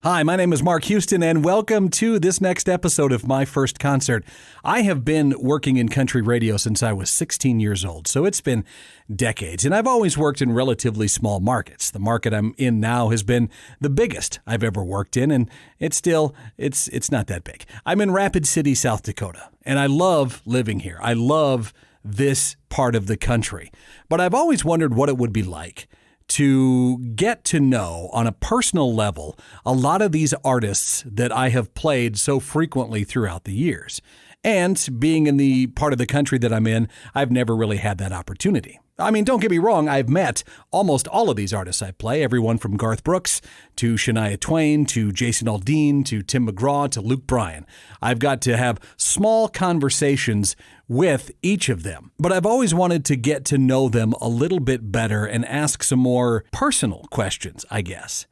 Hi, my name is Mark Houston, and welcome to this next episode of My First Concert. I have been working in country radio since I was 16 years old, so it's been decades, and I've always worked in relatively small markets. The market I'm in now has been the biggest I've ever worked in, and it's not that big. I'm in Rapid City, South Dakota, and I love living here. I love this part of the country, but I've always wondered what it would be like to get to know on a personal level a lot of these artists that I have played so frequently throughout the years. And being in the part of the country that I'm in, I've never really had that opportunity. I mean, don't get me wrong, I've met almost all of these artists I play, everyone from Garth Brooks to Shania Twain to Jason Aldean to Tim McGraw to Luke Bryan. I've got to have small conversations with each of them, but I've always wanted to get to know them a little bit better and ask some more personal questions, I guess.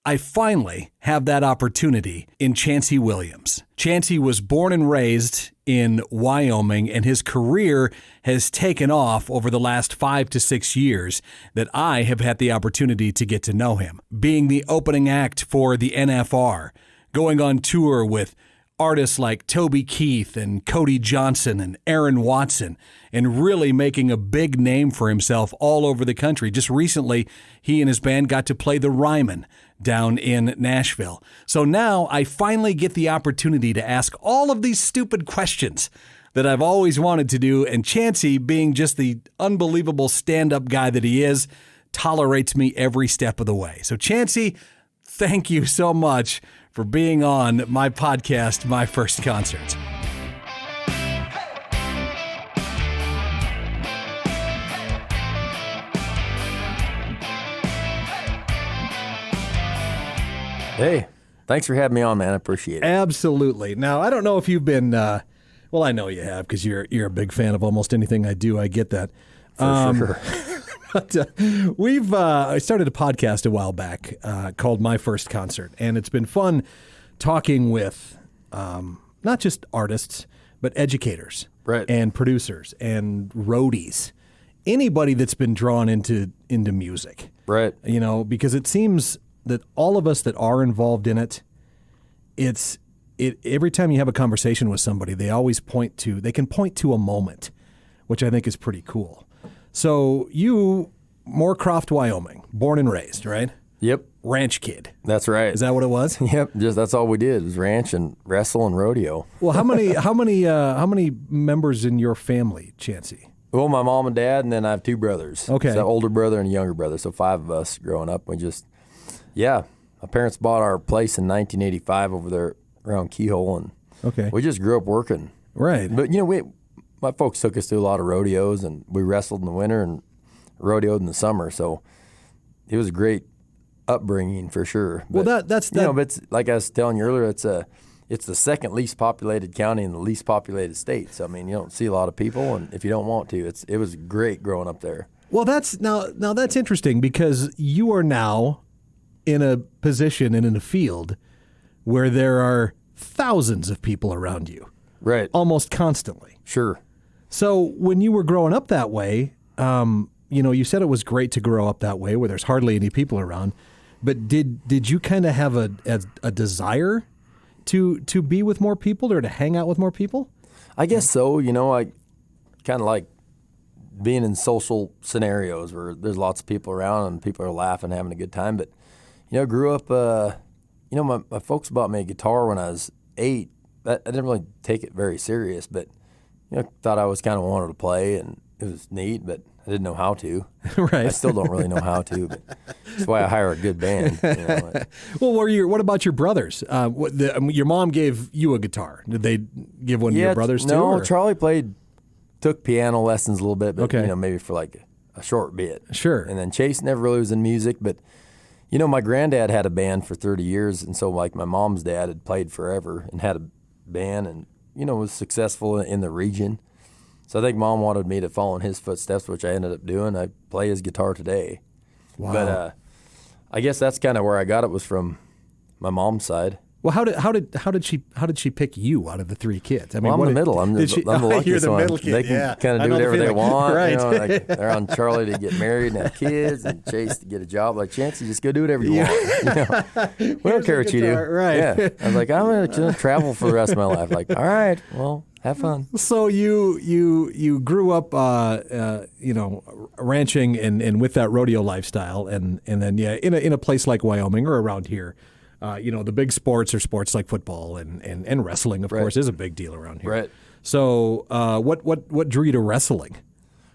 I finally have that opportunity in Chancey Williams. Chancey was born and raised in Wyoming, and his career has taken off over the last 5 to 6 years that I have had the opportunity to get to know him. Being the opening act for the NFR, going on tour with artists like Toby Keith and Cody Johnson and Aaron Watson, and really making a big name for himself all over the country. Just recently, he and his band got to play the Ryman down in Nashville. So now I finally get the opportunity to ask all of these stupid questions that I've always wanted to do, and Chancey, being just the unbelievable stand-up guy that he is, tolerates me every step of the way. So Chancey, thank you so much for being on my podcast, My First Concert. Hey, thanks for having me on, man. I appreciate it. Absolutely. Now, I don't know if you've been, well, I know you have because you're a big fan of almost anything I do. I get that. For sure. But I started a podcast a while back called My First Concert, and it's been fun talking with not just artists, but educators, right, and producers and roadies, anybody that's been drawn into music, right? You know, because it seems that all of us that are involved in it, every time you have a conversation with somebody, they can point to a moment, which I think is pretty cool. So you, Moorcroft, Wyoming, born and raised, right? Yep. Ranch kid. That's right. Is that what it was? Yep. That's all we did was ranch and wrestle and rodeo. Well, how many members in your family, Chancey? Well, my mom and dad, and then I have 2 brothers. Okay. So an older brother and a younger brother. So 5 of us growing up. My parents bought our place in 1985 over there around Keyhole, and okay, we just grew up working. Right. But my folks took us to a lot of rodeos, and we wrestled in the winter and rodeoed in the summer. So it was a great upbringing for sure. But, well, that's but it's, like I was telling you earlier, it's the second least populated county in the least populated state. So I mean, you don't see a lot of people, and if you don't want to, it was great growing up there. Well, that's interesting because you are now in a position and in a field where there are thousands of people around you, right, almost constantly. Sure. So when you were growing up that way, you said it was great to grow up that way where there's hardly any people around. But did you kind of have a desire to be with more people or to hang out with more people? I guess so. I kind of like being in social scenarios where there's lots of people around and people are laughing, having a good time. But, grew up, my folks bought me a guitar when I was 8. I didn't really take it very serious, but, thought I was kind of wanted to play, and it was neat, but I didn't know how to. Right. I still don't really know how to, but that's why I hire a good band. Well, what about your brothers? Your mom gave you a guitar. Did they give one to your brothers too? No, Charlie took piano lessons a little bit, but okay, maybe for like a short bit. Sure. And then Chase never really was in music, but my granddad had a band for 30 years, and so like my mom's dad had played forever and had a band, and was successful in the region. So I think Mom wanted me to follow in his footsteps, which I ended up doing. I play his guitar today. Wow. But I guess that's kind of where I got it, was from my mom's side. Well, how did she pick you out of the three kids? I mean, I'm the middle. I'm the luckiest you're the one. middle kid. They can yeah. kind of do whatever they want. Right. You know, like they're on Charlie to get married and have kids, and Chase to get a job. Like, Chancey, just go do whatever you want. You know? We don't care what you do. Right. Yeah. I was like, I'm gonna travel for the rest of my life. Like, all right, well, have fun. So you grew up, ranching and with that rodeo lifestyle, and then in a place like Wyoming or around here. The big sports are sports like football and wrestling, of course, is a big deal around here. Right. So what drew you to wrestling?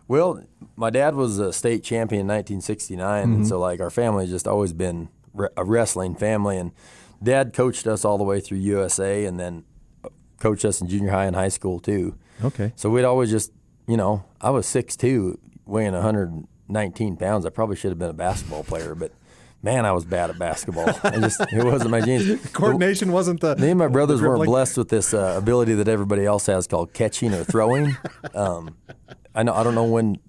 Well, my dad was a state champion in 1969, and so like our family has just always been a wrestling family. And Dad coached us all the way through USA, and then coached us in junior high and high school too. Okay. So we'd always just, I was 6'2", weighing 119 pounds. I probably should have been a basketball player, but. Man, I was bad at basketball. It wasn't my genes. Coordination wasn't the. Me and my brothers weren't blessed with this ability that everybody else has called catching or throwing. I don't know when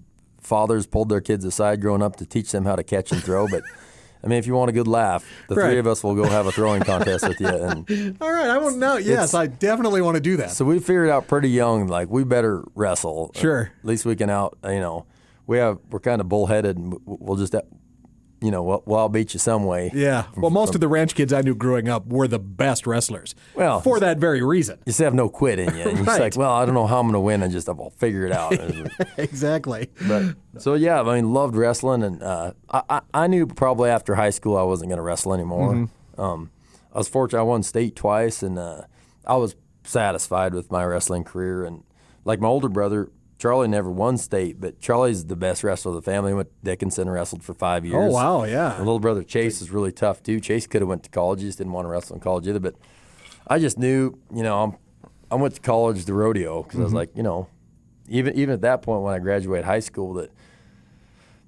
fathers pulled their kids aside growing up to teach them how to catch and throw, but I mean, if you want a good laugh, the three of us will go have a throwing contest with you. And all right, I want to know. Yes, I definitely want to do that. So we figured out pretty young, like we better wrestle. Sure. At least we can we're kind of bullheaded, and we'll just. I'll beat you some way. Yeah. Well, most of the ranch kids I knew growing up were the best wrestlers. Well, for that very reason. You just have no quit in you. And you're just like, well, I don't know how I'm going to win. I'll figure it out. Exactly. But so yeah, loved wrestling, and I knew probably after high school I wasn't going to wrestle anymore. I was fortunate. I won state twice, and I was satisfied with my wrestling career. And like my older brother. Charlie never won state, but Charlie's the best wrestler of the family. He went to Dickinson and wrestled for 5 years. Oh, wow, yeah. My little brother Chase is really tough, too. Chase could have went to college. He just didn't want to wrestle in college either. But I just knew, I went to college to rodeo because I was like, even at that point when I graduated high school, that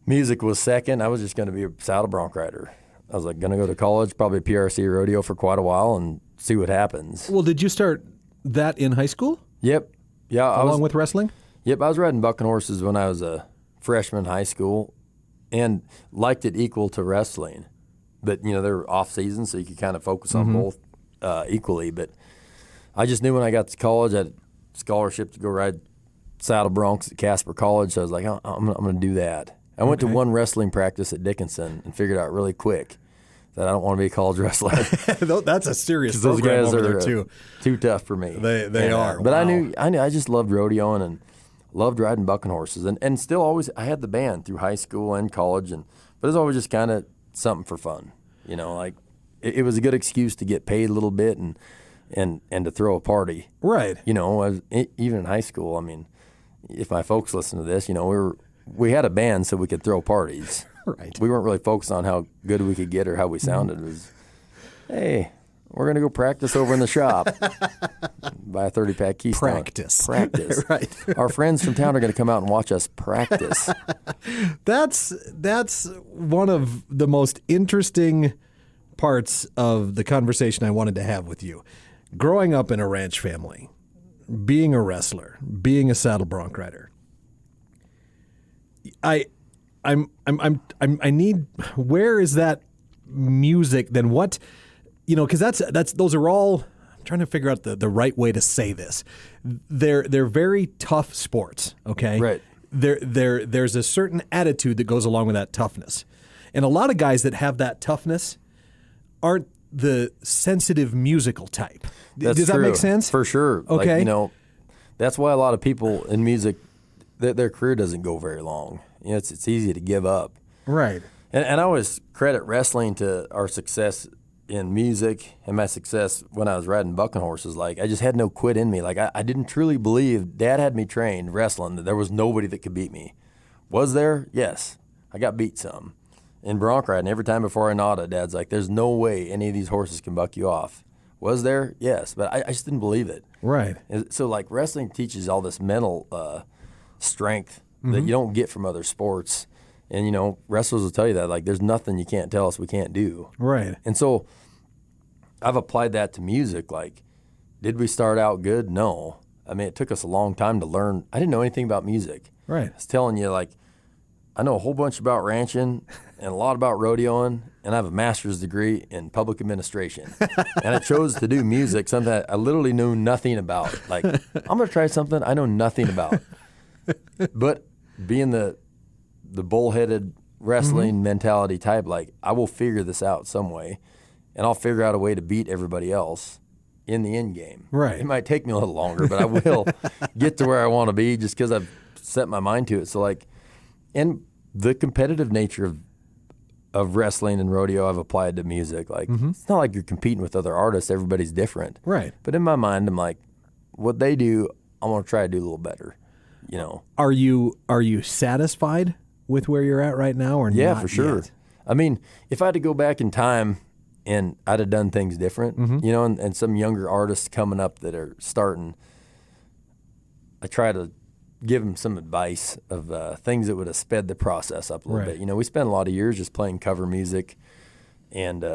music was second. I was just going to be a saddle bronc rider. I was like going to go to college, probably PRC rodeo for quite a while and see what happens. Well, did you start that in high school? Yep. Yeah. Along with wrestling? Yep, I was riding bucking horses when I was a freshman in high school and liked it equal to wrestling. But, they're off season, so you could kind of focus on both equally. But I just knew when I got to college, I had a scholarship to go ride saddle broncs at Casper College. So I was like, I'm going to do that. I went to one wrestling practice at Dickinson and figured out really quick that I don't want to be a college wrestler. That's a serious those program guys over are there too. Too tough for me. They are. But wow. I knew I just loved rodeoing and loved riding bucking horses, and still always I had the band through high school and college, but it was always just kind of something for fun, like it was a good excuse to get paid a little bit and to throw a party, right? Even in high school. I mean, if my folks listen to this, we had a band so we could throw parties. Right. We weren't really focused on how good we could get or how we sounded. It was, hey, we're going to go practice over in the shop. Buy a 30-pack Keystone. Practice. Right. Our friends from town are going to come out and watch us practice. That's one of the most interesting parts of the conversation I wanted to have with you. Growing up in a ranch family, being a wrestler, being a saddle bronc rider. I need, where is that music then? What, because those are all, I'm trying to figure out the right way to say this. They're very tough sports, okay? Right. There's a certain attitude that goes along with that toughness. And a lot of guys that have that toughness aren't the sensitive musical type. Does that make sense? For sure. Okay. That's why a lot of people in music, their career doesn't go very long. It's easy to give up. Right. And I always credit wrestling to our success in music and my success when I was riding bucking horses. Like, I just had no quit in me. Like, I didn't truly believe, Dad had me trained wrestling, that there was nobody that could beat me. Was there? Yes. I got beat some. In bronc riding, every time before I gnawed it, Dad's like, there's no way any of these horses can buck you off. Was there? Yes. But I just didn't believe it. Right. So, like, wrestling teaches all this mental strength that you don't get from other sports. And, wrestlers will tell you that, like, there's nothing you can't tell us we can't do. Right. And so I've applied that to music. Like, did we start out good? No. I mean, it took us a long time to learn. I didn't know anything about music. Right. I was telling you, like, I know a whole bunch about ranching and a lot about rodeoing, and I have a master's degree in public administration. And I chose to do music, something that I literally knew nothing about. Like, I'm going to try something I know nothing about. But being the bullheaded wrestling mentality type, like, I will figure this out some way, and I'll figure out a way to beat everybody else in the end game. Right. It might take me a little longer, but I will get to where I want to be just because I've set my mind to it. So, like, and the competitive nature of wrestling and rodeo I've applied to music. Like, it's not like you're competing with other artists. Everybody's different. Right. But in my mind, I'm like, what they do, I want to try to do a little better, you know. Are you satisfied with where you're at right now, or Yeah, not for sure. yet? I mean, if I had to go back in time and I'd have done things different, you know, and some younger artists coming up that are starting, I try to give them some advice of things that would have sped the process up a little bit. You know, we spent a lot of years just playing cover music and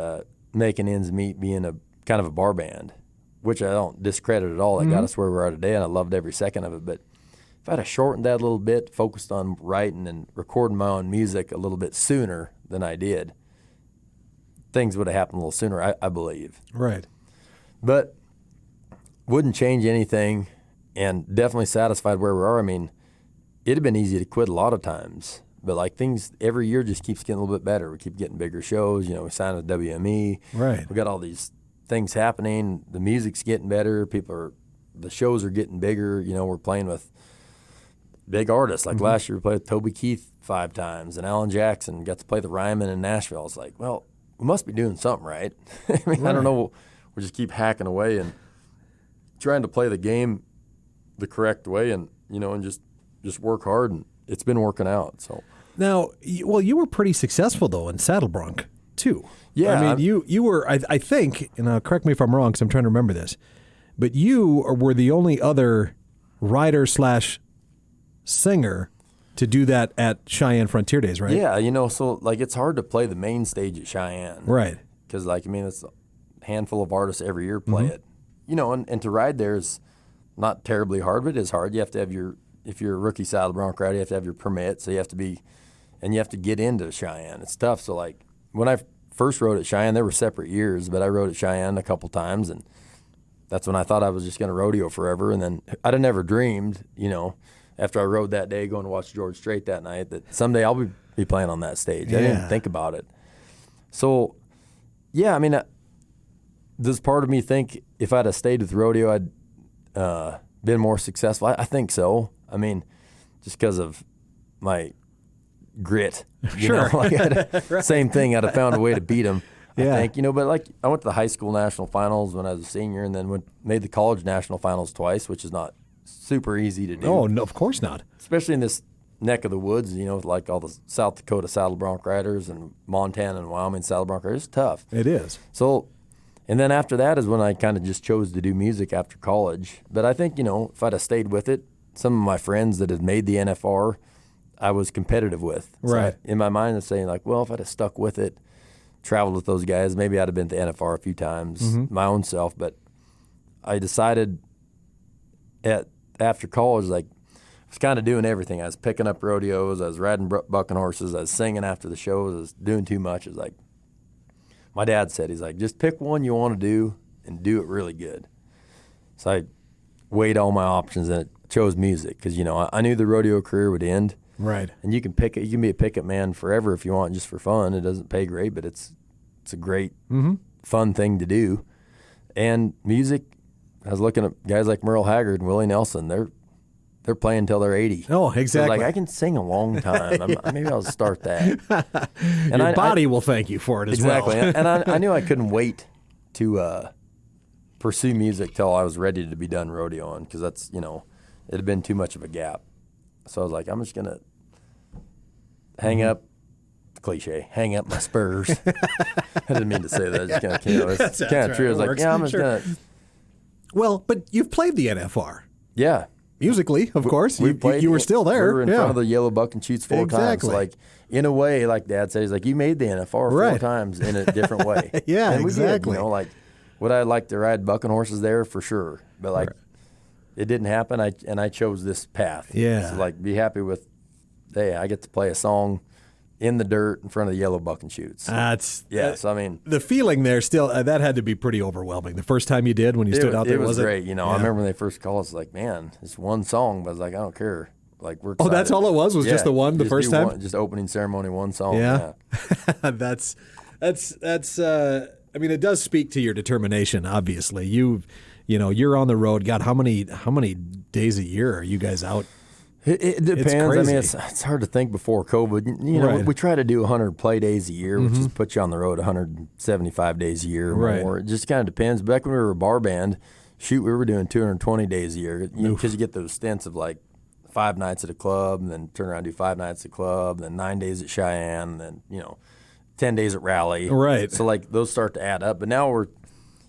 making ends meet, being a kind of a bar band, which I don't discredit at all. That got us where we are today, and I loved every second of it. But if I'd have shortened that a little bit, focused on writing and recording my own music a little bit sooner than I did, things would have happened a little sooner, I believe. Right. But wouldn't change anything, and definitely satisfied where we are. I mean, it'd have been easy to quit a lot of times, but like things every year just keeps getting a little bit better. We keep getting bigger shows. You know, we signed with WME. Right. We got all these things happening. The music's getting better. The shows are getting bigger. You know, we're playing with big artists. Like last year, we played with Toby Keith 5 times, and Alan Jackson got to play the Ryman in Nashville. It's like, well, we must be doing something right. I mean, I don't know. We just keep hacking away and trying to play the game the correct way, and you know, and just work hard, and it's been working out. So now, you were pretty successful though in Saddle Bronc too. Yeah, I mean, you were. I think, and correct me if I'm wrong, because I'm trying to remember this, but you were the only other rider / singer to do that at Cheyenne Frontier Days, right? Yeah, you know, so like it's hard to play the main stage at Cheyenne, right? Because like, I mean, it's a handful of artists every year play it, you know, and to ride there is not terribly hard, but it is hard. You have to have if you're a rookie saddle bronc rider, you have to have your permit, so you have to get into Cheyenne. It's tough. So like when I first rode at Cheyenne, there were separate years, but I rode at Cheyenne a couple times, and that's when I thought I was just going to rodeo forever. And then I'd have never dreamed, you know, after I rode that day, going to watch George Strait that night, that someday I'll be playing on that stage. I didn't think about it. So, yeah, I mean, does part of me think if I'd have stayed with rodeo, I'd been more successful? I think so. I mean, just because of my grit. You know? Like same thing. I'd have found a way to beat them. I think, you know, but like I went to the high school national finals when I was a senior, and then made the college national finals twice, which is not super easy to do. Oh, no, of course not. Especially in this neck of the woods, you know, with like all the South Dakota saddle bronc riders and Montana and Wyoming saddle bronc riders. It's tough. It is. So, and then after that is when I kind of just chose to do music after college. But I think, you know, if I'd have stayed with it, some of my friends that had made the NFR, I was competitive with. Right. So in my mind, I'm saying like, well, if I'd have stuck with it, traveled with those guys, maybe I'd have been to the NFR a few times, my own self. But I decided after college, like, I was kind of doing everything. I was picking up rodeos, I was riding bucking horses, I was singing after the shows, I was doing too much. It was like, my dad said, he's like, just pick one you want to do and do it really good. So I weighed all my options and chose music because, you know, I knew the rodeo career would end. Right. And you can be a picket man forever if you want, just for fun. It doesn't pay great, but it's a great, fun thing to do. And music, I was looking at guys like Merle Haggard and Willie Nelson. They're playing until they're 80. Oh, exactly. So like, I can sing a long time. Maybe I'll start that. And your body will thank you for it as well. Exactly. And I knew I couldn't wait to pursue music till I was ready to be done rodeoing, because that's, you know, it had been too much of a gap. So I was like, I'm just going to hang up my spurs. I didn't mean to say that. I just kind of, you know, it's kind of true. I was like, yeah, I'm just going to. Well, but you've played the NFR. Yeah. Musically, of course. We played, you were still there. We were in front of the yellow buck and chutes 4 times. Like, in a way, like Dad said, he's like, you made the NFR 4 times in a different way. Yeah, and we exactly. did, you know, like, would I like to ride bucking horses there? For sure. But, like, it didn't happen, and I chose this path. Yeah. So, like, be happy with, hey, I get to play a song in the dirt in front of the yellow buck and shoots. So I mean, the feeling there still that had to be pretty overwhelming. The first time you did when you stood out there, it was great. You know, I remember when they first called us, like, man, it's one song, but I was like, I don't care. Like, we're excited. Oh, that's all it was just the first time? Just opening ceremony, one song. Yeah. That's I mean, it does speak to your determination, obviously. You're on the road. God, how many days a year are you guys out? It depends. I mean, it's hard to think before COVID. You know, we try to do 100 play days a year, which just puts you on the road 175 days a year or more. It just kind of depends. Back when we were a bar band, we were doing 220 days a year because you get those stints of like 5 nights at a club and then turn around and do 5 nights at a club and then 9 days at Cheyenne and then, 10 days at Raleigh. Right. So, like, those start to add up. But now we're,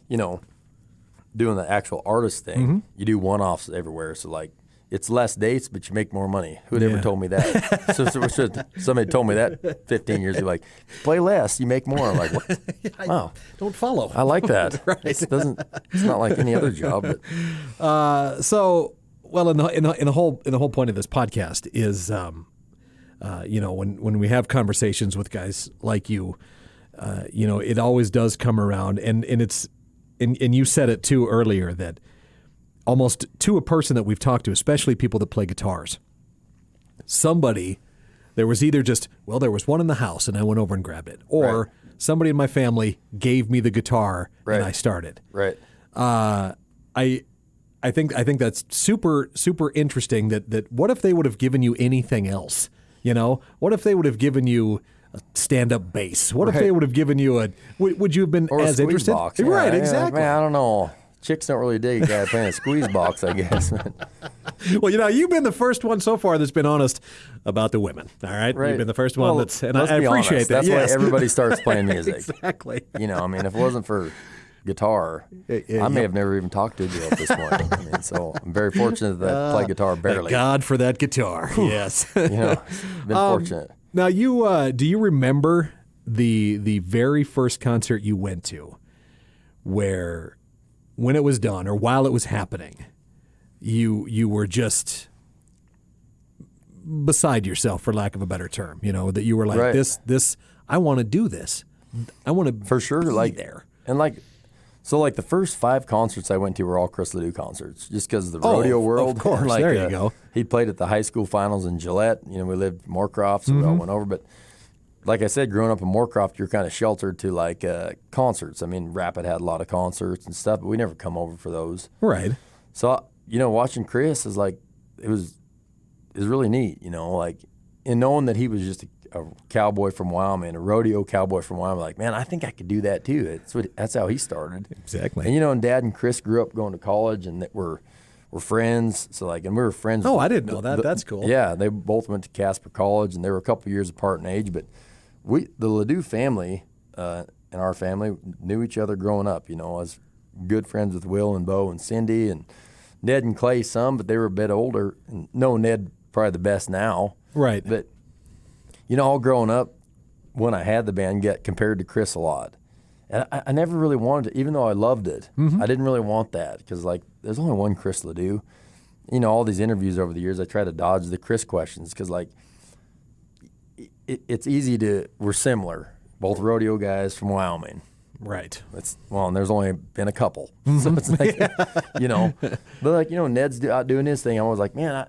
doing the actual artist thing. You do one-offs everywhere. So, like, it's less dates, but you make more money. Who'd ever told me that? so somebody told me that 15 years ago. Like, play less, you make more. I'm like, what? Wow. Don't follow. I like that. Right. It's not like any other job. But. Well, in the whole point of this podcast is, when we have conversations with guys like you, it always does come around, and it's, and you said it too earlier that almost to a person that we've talked to, especially people that play guitars, there was either just, well, there was one in the house and I went over and grabbed it, or somebody in my family gave me the guitar and I started. Right. I think that's super, super interesting that what if they would have given you anything else? What if they would have given you a stand-up bass? What if they would have given you would you have been as interested? Box. Right, exactly. Man, I don't know. Chicks don't really dig a guy playing a squeeze box, I guess. Well, you've been the first one so far that's been honest about the women, all right? You've been the first one and I appreciate that. That's why everybody starts playing music. Exactly. I mean, if it wasn't for guitar, I may have never even talked to a girl at this point. I mean, so I'm very fortunate that I play guitar barely. Thank God for that guitar. Yes. Been fortunate. Now, do you remember the very first concert you went to where when it was done or while it was happening, you were just beside yourself, for lack of a better term, that you were like, this, I want to do this. I want to for sure, be there. And so the first 5 concerts I went to were all Chris Ledoux concerts, just because of the rodeo world. Of course, there you go. He played at the high school finals in Gillette. We lived in Moorcroft, so we all went over. But like I said, growing up in Moorcroft, you're kind of sheltered to concerts. I mean, Rapid had a lot of concerts and stuff, but we never come over for those. Right. So watching Chris is like it was really neat. And knowing that he was just a cowboy from Wyoming, a rodeo cowboy from Wyoming, like, man, I think I could do that too. That's how he started. Exactly. And and Dad and Chris grew up going to college, and that we're friends. So and we were friends. Oh, I didn't know that. That's cool. Yeah, they both went to Casper College, and they were a couple years apart in age. But the Ledoux family and our family knew each other growing up. I was good friends with Will and Bo and Cindy and Ned and Clay some, but they were a bit older. And Ned probably the best now. Right. But all growing up, when I had the band, get compared to Chris a lot. And I never really wanted to, even though I loved it, I didn't really want that because, there's only one Chris Ledoux. All these interviews over the years, I try to dodge the Chris questions because, it's easy we're similar, both rodeo guys from Wyoming. Right. And there's only been a couple. So it's but Ned's out doing his thing. I was like, man,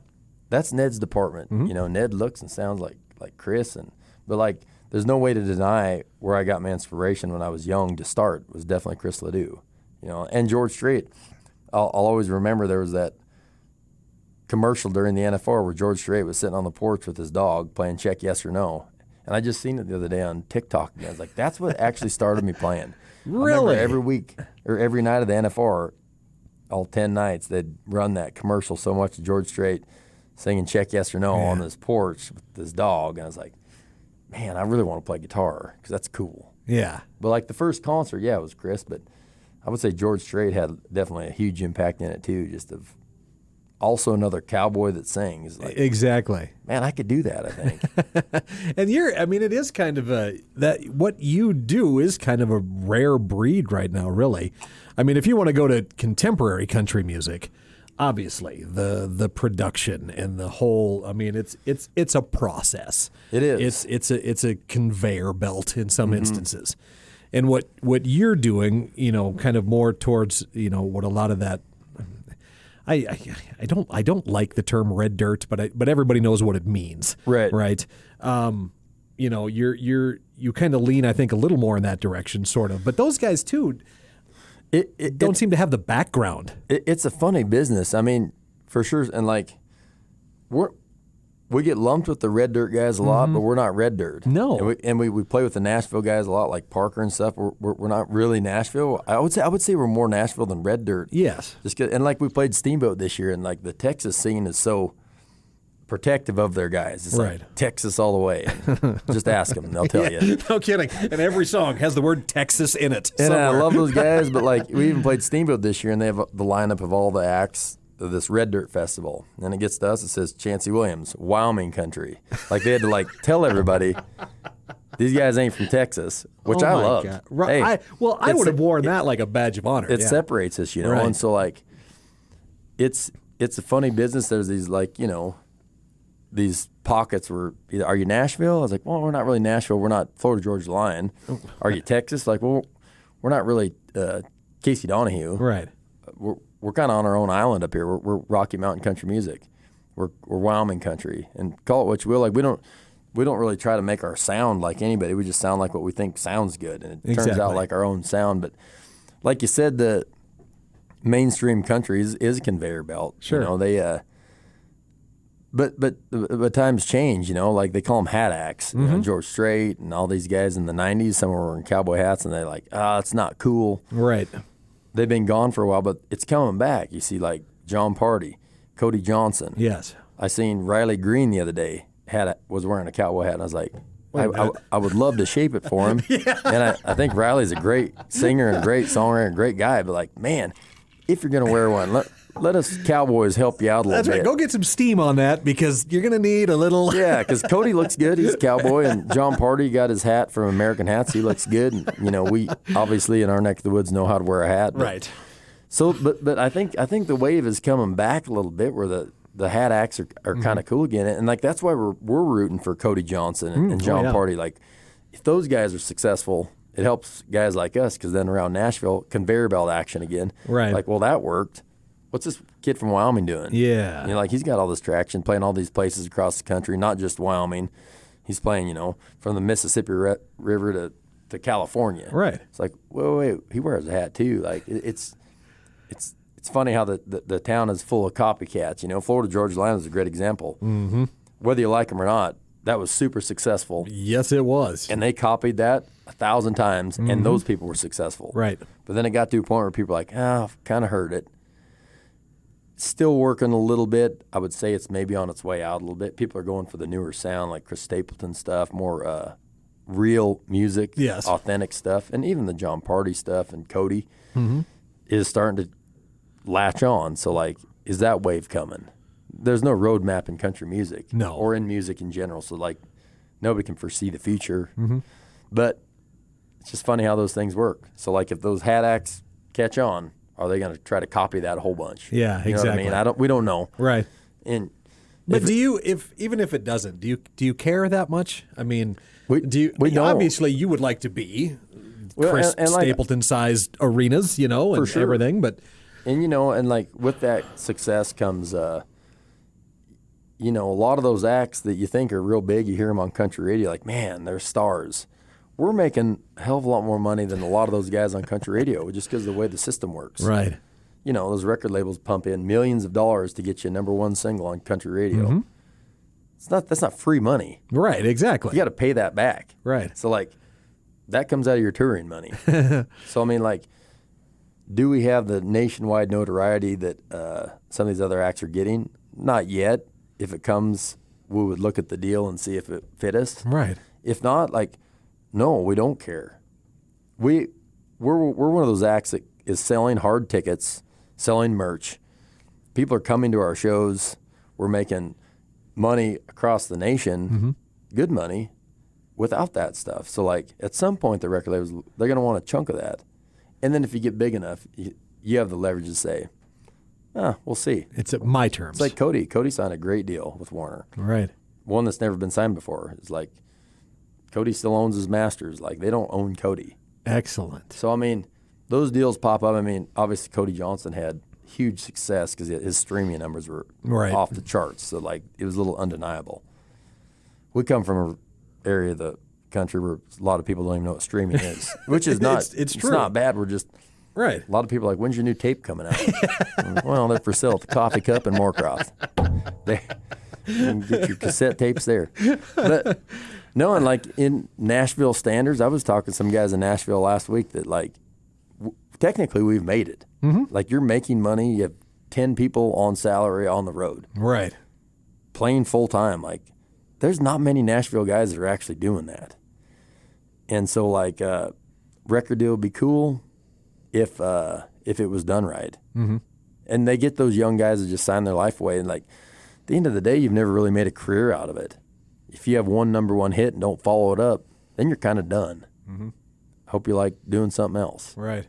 that's Ned's department. Ned looks and sounds like Chris, but there's no way to deny where I got my inspiration when I was young to start was definitely Chris Ledoux, and George Strait. I'll always remember there was that commercial during the NFL where George Strait was sitting on the porch with his dog playing Check Yes or No, and I just seen it the other day on TikTok, and I was like, that's what actually started me playing. Really? Every week or every night of the NFL, all 10 nights, they'd run that commercial so much of George Strait singing Check Yes or No on this porch with this dog. And I was like, man, I really want to play guitar because that's cool. Yeah. But the first concert, it was Chris, but I would say George Strait had definitely a huge impact in it too, just of also another cowboy that sings. Exactly. Man, I could do that, I think. And it is kind of that what you do is kind of a rare breed right now, really. I mean, if you want to go to contemporary country music, obviously the production and the whole. I mean, it's a process. It is. It's a conveyor belt in some instances, and what you're doing, kind of more towards what a lot of that. I don't like the term red dirt, but everybody knows what it means. Right. Right. You kind of lean, I think, a little more in that direction, sort of. But those guys too. It don't seem to have the background. It's a funny business. I mean, for sure. And like, we get lumped with the red dirt guys a lot, but we're not red dirt. No. And we play with the Nashville guys a lot, like Parker and stuff. We're not really Nashville. I would say we're more Nashville than red dirt. Yes. And like we played Steamboat this year, and like the Texas scene is so protective of their guys. It's right. Like Texas all the way. Just ask them; they'll tell you. No kidding. And every song has the word Texas in it. And somewhere. I love those guys, but like we even played Steamboat this year, and they have the lineup of all the acts of this Red Dirt Festival. And it gets to us, it says Chancey Williams, Wyoming country. Like they had to like tell everybody these guys ain't from Texas, which I love. Right. Hey, I would have worn that like a badge of honor. It separates us, Right. And so like it's a funny business. There's these like, these pockets where are you Nashville? I was like, well, we're not really Nashville. We're not Florida Georgia Line. Are you Texas? Like, well, we're not really Casey Donahue. Right. We're kind of on our own island up here. We're Rocky Mountain country music. We're Wyoming country, and call it what you will. Like we don't really try to make our sound like anybody. We just sound like what we think sounds good, and it turns out like our own sound. But like you said, the mainstream country is a conveyor belt. Sure. They But times change, like they call them hat acts. George Strait and all these guys in the 90s, some were wearing cowboy hats, and they're like, it's not cool. Right. They've been gone for a while, but it's coming back. You see, like John Party, Cody Johnson. Yes. I seen Riley Green the other day was wearing a cowboy hat, and I was like, I would love to shape it for him. Yeah. And I think Riley's a great singer and a great songwriter and a great guy, but like, man, if you're going to wear one, let us cowboys help you out a little bit. That's right. Go get some steam on that because you're going to need a little. Yeah, because Cody looks good. He's a cowboy. And John Party got his hat from American Hats. He looks good. And, we obviously in our neck of the woods know how to wear a hat. Right. So, but I think the wave is coming back a little bit where the hat acts are kind of cool again. And like that's why we're rooting for Cody Johnson and John Party. Like if those guys are successful, it helps guys like us because then around Nashville, conveyor belt action again. Right. Like, well, that worked. What's this kid from Wyoming doing? Yeah. Like he's got all this traction, playing all these places across the country, not just Wyoming. He's playing, from the Mississippi River to California. Right. It's like, wait, he wears a hat too. Like it's funny how the town is full of copycats. Florida Georgia Line is a great example. Mm-hmm. Whether you like them or not, that was super successful. Yes, it was. And they copied that 1,000 times, and those people were successful. Right. But then it got to a point where people were like, I've kind of heard it. Still working a little bit. I would say it's maybe on its way out a little bit. People are going for the newer sound, like Chris Stapleton stuff, more real music, yes, authentic stuff, and even the John Party stuff and Cody is starting to latch on. So, like, is that wave coming? There's no roadmap in country music, no, or in music in general. So, like, nobody can foresee the future. But it's just funny how those things work. So, like, if those hat acts catch on, are they going to try to copy that a whole bunch? Yeah, you know exactly. What I mean, we don't know. Right. But even if it doesn't, do you care that much? I mean, we don't. Obviously, you would like to be Chris Stapleton-sized arenas, and sure. everything, but and like with that success comes, a lot of those acts that you think are real big, you hear them on country radio, like, man, they're stars. We're making a hell of a lot more money than a lot of those guys on country radio just because of the way the system works. Right. Those record labels pump in millions of dollars to get you a #1 single on country radio. That's not free money. Right, exactly. You got to pay that back. Right. So, like, that comes out of your touring money. So, I mean, like, do we have the nationwide notoriety that some of these other acts are getting? Not yet. If it comes, we would look at the deal and see if it fit us. Right. If not, like, no, we don't care. We're one of those acts that is selling hard tickets, selling merch. People are coming to our shows. We're making money across the nation, good money, without that stuff. So, like, at some point, the record labels, they're going to want a chunk of that. And then if you get big enough, you have the leverage to say, We'll see. It's at my terms. It's like Cody. Cody signed a great deal with Warner. Right. One that's never been signed before. It's like Cody still owns his masters. Like, they don't own Cody. Excellent. So, I mean, those deals pop up. I mean, obviously Cody Johnson had huge success because his streaming numbers were off the charts. So, like, it was a little undeniable. We come from an area of the country where a lot of people don't even know what streaming is, which is not it's true. It's not bad. We're just right. A lot of people are like, when's your new tape coming out? Well, they're for sale at the Coffee Cup in Moorcroft. You can get your cassette tapes there. But no, and like in Nashville standards, I was talking to some guys in Nashville last week that like technically we've made it. Mm-hmm. Like, you're making money. You have 10 people on salary on the road. Right. Playing full time. Like, there's not many Nashville guys that are actually doing that. And so, like, record deal would be cool if it was done right. Mm-hmm. And they get those young guys that just sign their life away. And, like, at the end of the day, you've never really made a career out of it. If you have one number one hit and don't follow it up, then you're kind of done. Mm-hmm. Hope you like doing something else. Right.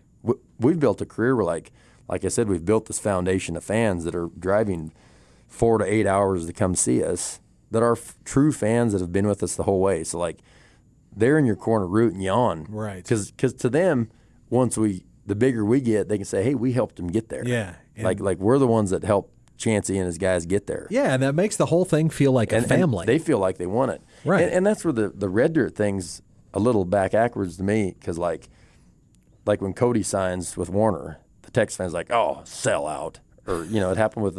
We've built a career where, like I said, we've built this foundation of fans that are driving 4 to 8 hours to come see us, that are true fans that have been with us the whole way. So, like, they're in your corner rooting you on. Right. Because to them, the bigger we get, they can say, hey, we helped them get there. Yeah. Like we're the ones that helped Chancey and his guys get there. Yeah, and that makes the whole thing feel like a family. And they feel like they won it. Right. And that's where the Red Dirt thing's a little backwards to me, because like when Cody signs with Warner, the Texas fans like, oh, sell out. Or, it happened with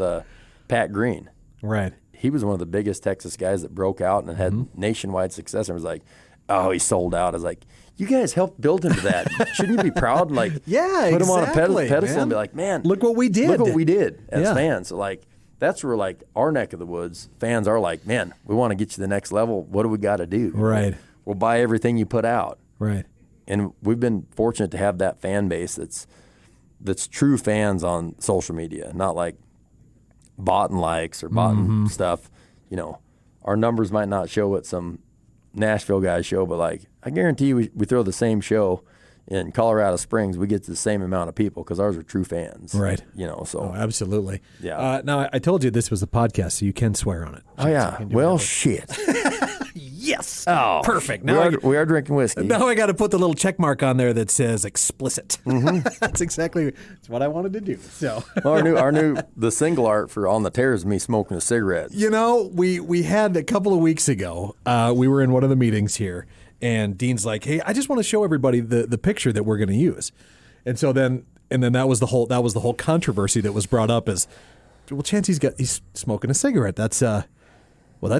Pat Green. Right. He was one of the biggest Texas guys that broke out and had nationwide success, and was like, oh, he sold out. I was like, you guys helped build him to that. Shouldn't you be proud and, like, yeah, put him on a pedestal man. and be like, man, look what we did. Look what we did as Yeah. fans. So, like, that's where, like, our neck of the woods, fans are like, man, we want to get you to the next level. What do we got to do? Right. We'll buy everything you put out. Right. And we've been fortunate to have that fan base that's true fans on social media, not like bot and likes or bot and stuff. Our numbers might not show what some Nashville guys show, but, like, I guarantee you we throw the same show in Colorado Springs, we get the same amount of people because ours are true fans. Right. So. Oh, absolutely. Yeah. Now, I told you this was a podcast, so you can swear on it. Oh, yeah. Well, shit. Yes. Oh, perfect. We are drinking whiskey. Now I got to put the little check mark on there that says explicit. Mm-hmm. That's what I wanted to do. So well, the single art for On the Tear is me smoking a cigarette. We had a couple of weeks ago, we were in one of the meetings here, and Dean's like, hey, I just want to show everybody the picture that we're going to use. And so then that was the whole controversy that was brought up as, well, he's smoking a cigarette. That's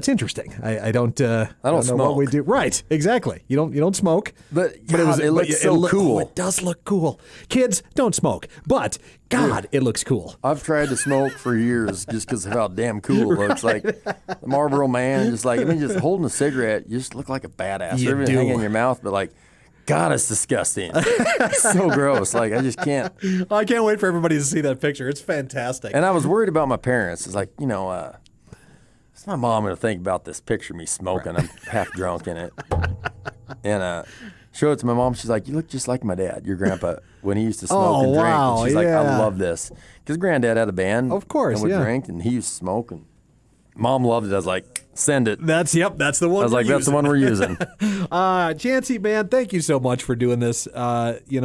interesting. I don't know smoke. what we do. Right, exactly. You don't smoke. But it looks so cool. It does look cool. Kids, don't smoke. But God, it looks cool. I've tried to smoke for years just because of how damn cool it looks. Like the Marlboro Man, just holding a cigarette, you just look like a badass. You Everything do. hanging in your mouth, but like, God, it's disgusting. It's so gross. Like, I just can't. I can't wait for everybody to see that picture. It's fantastic. And I was worried about my parents. It's like, what's my mom going to think about this picture of me smoking? I'm half drunk in it. And show it to my mom. She's like, you look just like my dad, your grandpa, when he used to smoke and drink. Wow, And she's like, yeah. I love this. Because Granddad had a band. Of course, and would yeah. drink, and he used to smoke. And Mom loved it. I was like, send it. That's the one. I was like, that's the one we're using. Chancey, man, thank you so much for doing this. You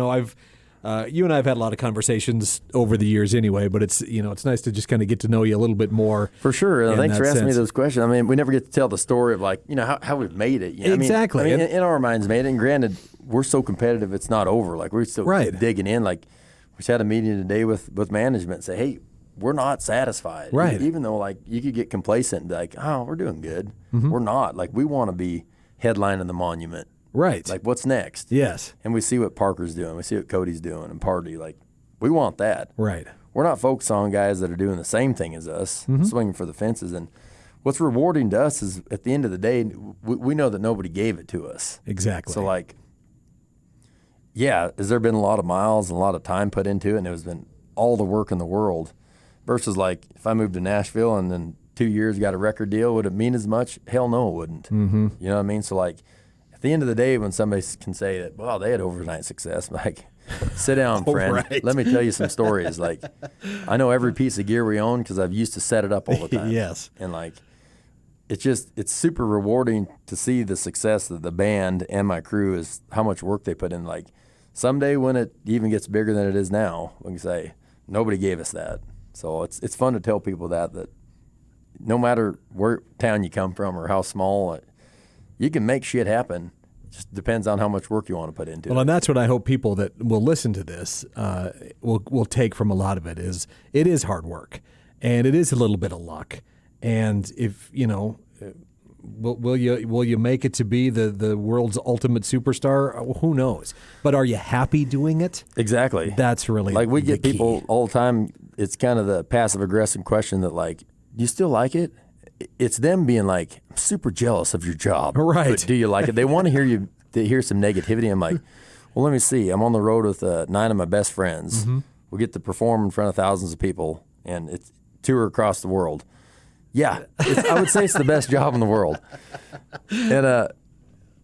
and I have had a lot of conversations over the years anyway, but it's nice to just kind of get to know you a little bit more. For sure. Thanks for asking me sense. those questions. I mean, we never get to tell the story of, like, how we've made it. Exactly. I mean, in our minds made it. And granted, we're so competitive, it's not over. Like, we're still digging in. Like, we just had a meeting today with management and say, hey, we're not satisfied. Right. Even though, like, you could get complacent and be like, oh, we're doing good. Mm-hmm. We're not. Like, we want to be headlining the monument. Right. Like, what's next? Yes. And we see what Parker's doing. We see what Cody's doing and Party. Like, we want that. Right. We're not focused on guys that are doing the same thing as us, Mm-hmm. swinging for the fences. And what's rewarding to us is, at the end of the day, we know that nobody gave it to us. Exactly. So, like, yeah, has there been a lot of miles and a lot of time put into it, and it has been all the work in the world, versus, like, if I moved to Nashville and then 2 years got a record deal, would it mean as much? Hell no, it wouldn't. Mm-hmm. You know what I mean? So, like, at the end of the day, when somebody can say that, well, they had overnight success, like, sit down, friend. Right. Let me tell you some stories. Like, I know every piece of gear we own because I've used to set it up all the time. Yes. And like, it's super rewarding to see the success of the band and my crew is how much work they put in. Like, someday when it even gets bigger than it is now, we can say nobody gave us that. So it's fun to tell people that no matter where town you come from or how small, you can make shit happen. It just depends on how much work you want to put into it. Well, and that's what I hope people that will listen to this will take from a lot of it is it is hard work, and it is a little bit of luck. And if will you make it to be the world's ultimate superstar? Who knows? But are you happy doing it? Exactly. That's really like we the get people key. all the time. It's kind of the passive aggressive question that like, do you still like it? It's them being like, I'm super jealous of your job. Right. But do you like it? They want to hear some negativity. I'm like, well, let me see. I'm on the road with 9 of my best friends. Mm-hmm. We get to perform in front of thousands of people, and it's tour across the world. Yeah, I would say it's the best job in the world. And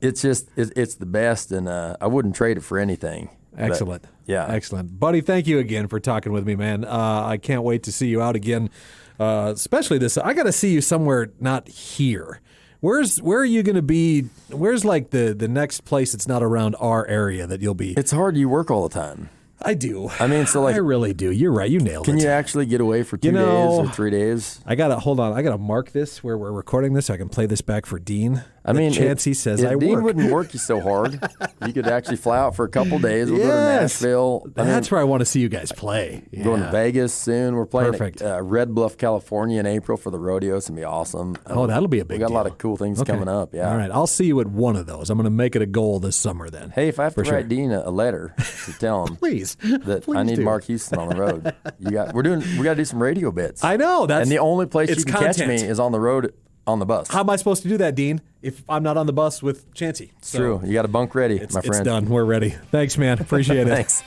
it's just, it's the best, and I wouldn't trade it for anything. Excellent. But, yeah. Excellent. Buddy, thank you again for talking with me, man. I can't wait to see you out again, especially this. I got to see you somewhere not here. Where are you going to be? Where's like the next place that's not around our area that you'll be? It's hard. You work all the time. I do. I mean, so like, I really do. You're right. You nailed it. Can you actually get away for 2 days or 3 days? Hold on. I gotta mark this where we're recording this so I can play this back for Dean. I mean, Chancey says I Dean work. wouldn't work you so hard. You could actually fly out for a couple days. We'll go to Nashville. That's where I want to see you guys play. Yeah. Going to Vegas soon. We're playing Perfect. at Red Bluff, California in April for the rodeo. It's going to be awesome. Oh, that'll be a big We got deal. a lot of cool things coming up. Yeah. All right. I'll see you at one of those. I'm going to make it a goal this summer then. Hey, if I have to For write sure. Dean a letter to tell him Please. that Please I need do. Mark Houston on the road, we got to do some radio bits. I know. And the only place you it's can catch me content. is on the road on the bus. How am I supposed to do that, Dean, if I'm not on the bus with Chancey? It's true. You got a bunk ready, my friend. It's done. We're ready. Thanks, man. Appreciate it. Thanks.